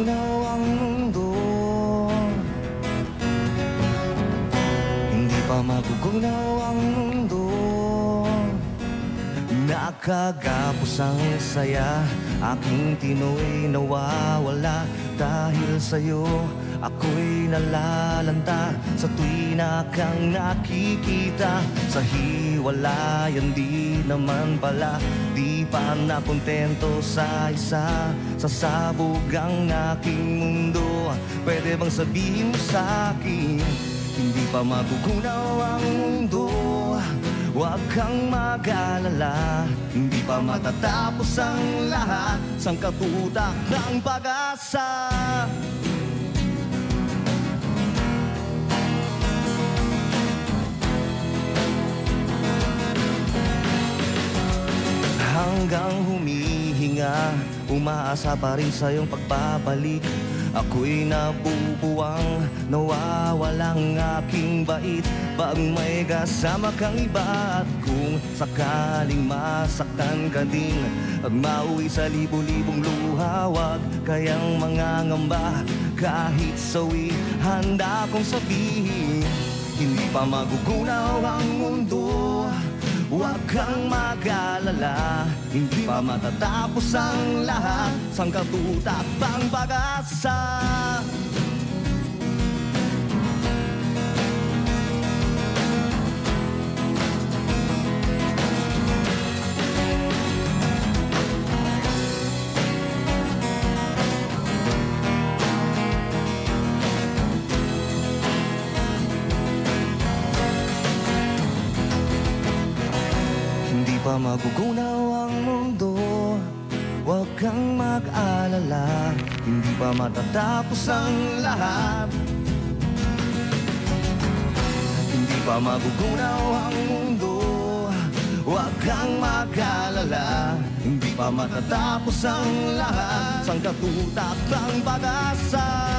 magugunaw ang mundo. Hindi pa magugunaw ang mundo. Nakagapos ang saya, aking tino'y nawawala. Dahil sa'yo ako'y nalalanta, sa tuwi na kang nakikita. Sa hiwalayan di naman pala, di pa nakontento sa isa. Sasabog ang aking mundo. Pwede bang sabihin mo sa'kin, hindi pa magugunaw ang mundo? Huwag kang mag-alala, hindi pa matatapos ang lahat. Sangkatutak ng pag-asa. Hanggang humihinga, umaasa pa rin sa iyong pagbabalik. Ako'y nabubuwang, nawawalang aking bait pag may kasama kang iba. At kung sakaling masaktan ka din, pag mauwi sa libo-libong luha, wag kayang mangangamba. Kahit sawi, handa kong sabihin, hindi pa magugunaw ang mundo. Huwag kang mag-alala, hindi pa matatapos ang lahat. Sangkatutak pang pag-asa. Hindi pa magugunaw ang mundo. Huwag kang mag-alala, hindi pa matatapos ang lahat. Hindi pa magugunaw ang mundo. Huwag kang mag-alala, hindi pa matatapos ang lahat. Sangkatutak ng pag-asa.